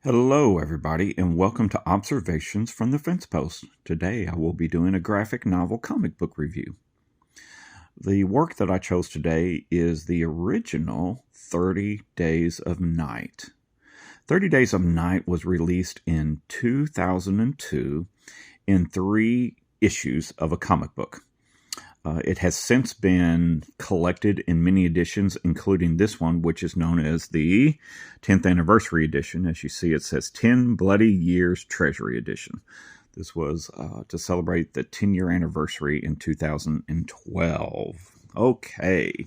Hello, everybody, and welcome to Observations from the Fence Post. Today I will be doing a graphic novel comic book review. The work that I chose today is the original 30 Days of Night. 30 Days of Night was released in 2002 in 3 issues of a comic book. It has since been collected in many editions, including this one, which is known as the 10th Anniversary Edition. As you see, it says 10 Bloody Years Treasury Edition. This was to celebrate the 10-year anniversary in 2012. Okay.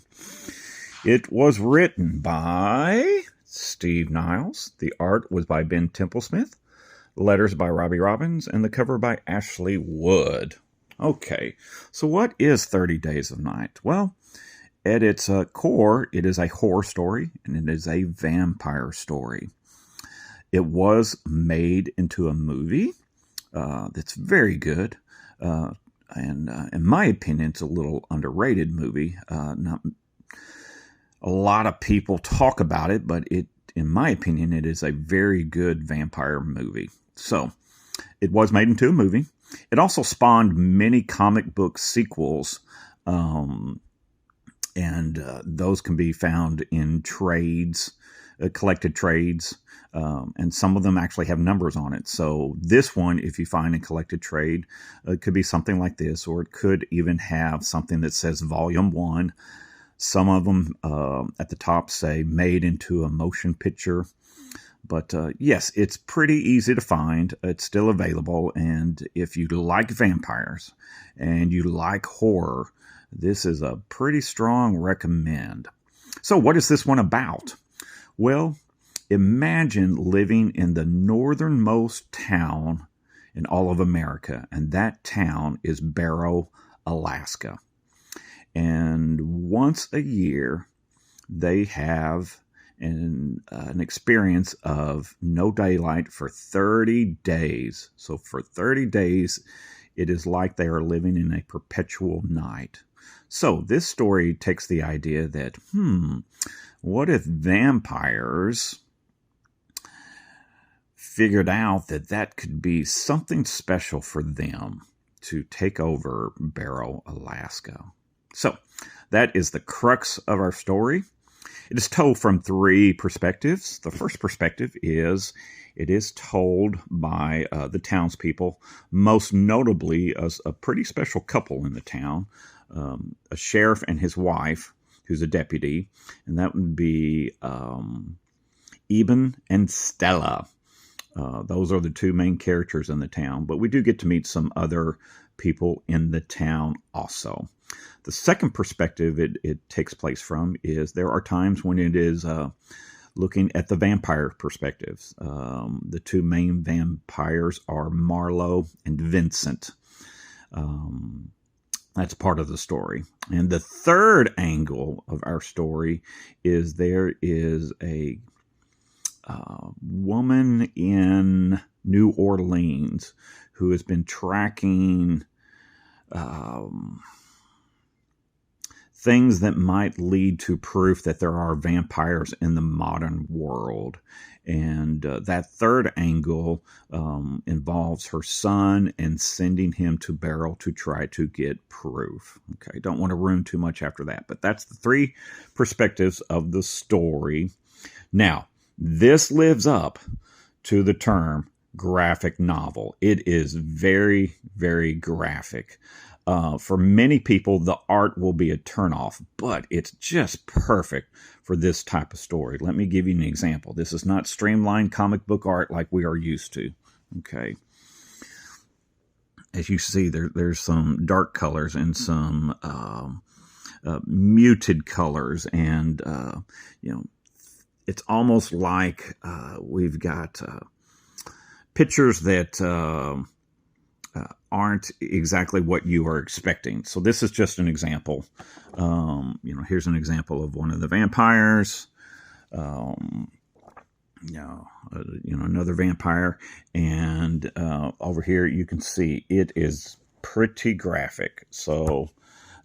It was written by Steve Niles. The art was by Ben Templesmith. Letters by Robbie Robbins, and the cover by Ashley Wood. Okay, so what is 30 Days of Night? Well, at its core, it is a horror story, and it is a vampire story. It was made into a movie that's very good, and in my opinion, it's a little underrated movie. Not a lot of people talk about it, but in my opinion, it is a very good vampire movie. So, it was made into a movie. It also spawned many comic book sequels, and those can be found in trades, collected trades, and some of them actually have numbers on it. So this one, if you find a collected trade, it could be something like this, or it could even have something that says Volume 1. Some of them at the top say made into a motion picture. But yes, it's pretty easy to find. It's still available. And if you like vampires and you like horror, this is a pretty strong recommend. So what is this one about? Well, imagine living in the northernmost town in all of America. And that town is Barrow, Alaska. And once a year, they have an experience of no daylight for 30 days. So for 30 days, it is like they are living in a perpetual night. So this story takes the idea that, what if vampires figured out that could be something special for them to take over Barrow, Alaska? So that is the crux of our story. It is told from 3 perspectives. The first perspective is it is told by the townspeople, most notably a pretty special couple in the town, a sheriff and his wife, who's a deputy, and that would be Eben and Stella. Those are the 2 main characters in the town, but we do get to meet some other people in the town also. The second perspective it takes place from is there are times when it is looking at the vampire perspectives. The 2 main vampires are Marlowe and Vincent. That's part of the story. And the third angle of our story is there is a woman in New Orleans who has been tracking things that might lead to proof that there are vampires in the modern world. And that third angle involves her son and sending him to Barrow to try to get proof. Okay, don't want to ruin too much after that, but that's the 3 perspectives of the story. Now, this lives up to the term graphic novel. It is very, very graphic. For many people, the art will be a turnoff, but it's just perfect for this type of story. Let me give you an example. This is not streamlined comic book art like we are used to. Okay. As you see, there's some dark colors and some muted colors, and it's almost like we've got pictures that aren't exactly what you are expecting. So this is just an example. Here's an example of one of the vampires. Another vampire, and over here you can see it is pretty graphic. So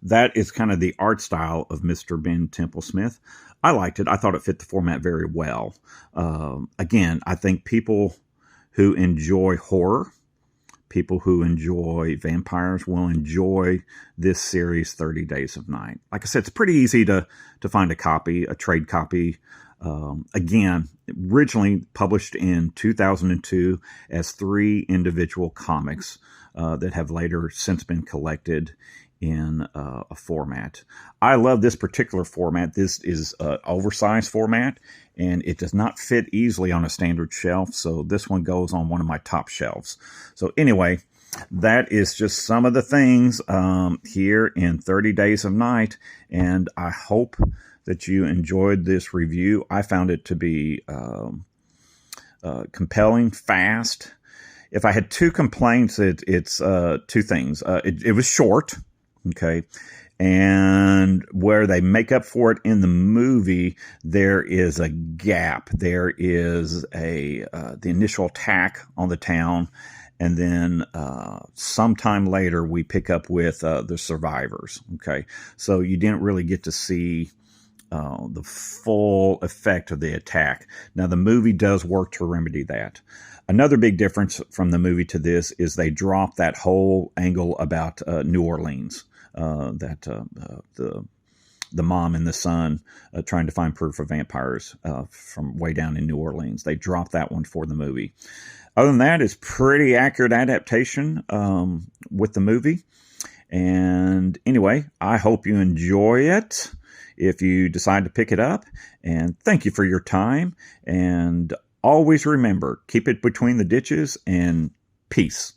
that is kind of the art style of Mr. Ben Templesmith. I liked it. I thought it fit the format very well. Again, I think people who enjoy horror, people who enjoy vampires will enjoy this series, 30 Days of Night. Like I said, it's pretty easy to find a copy, a trade copy. Again, originally published in 2002 as 3 individual comics that have later since been collected in a format. I love this particular format. This is an oversized format, and it does not fit easily on a standard shelf, so this one goes on one of my top shelves. So anyway, that is just some of the things here in 30 Days of Night, and I hope that you enjoyed this review. I found it to be compelling, fast. If I had 2 complaints, it's 2 things. It was short, okay, and where they make up for it in the movie, there is a gap. There is the initial attack on the town, and then sometime later we pick up with the survivors, okay? So you didn't really get to see the full effect of the attack. Now, the movie does work to remedy that. Another big difference from the movie to this is they drop that whole angle about New Orleans, the mom and the son trying to find proof of vampires from way down in New Orleans. They dropped that one for the movie. Other than that, it's pretty accurate adaptation with the movie. And anyway, I hope you enjoy it if you decide to pick it up. And thank you for your time. And always remember, keep it between the ditches, and peace.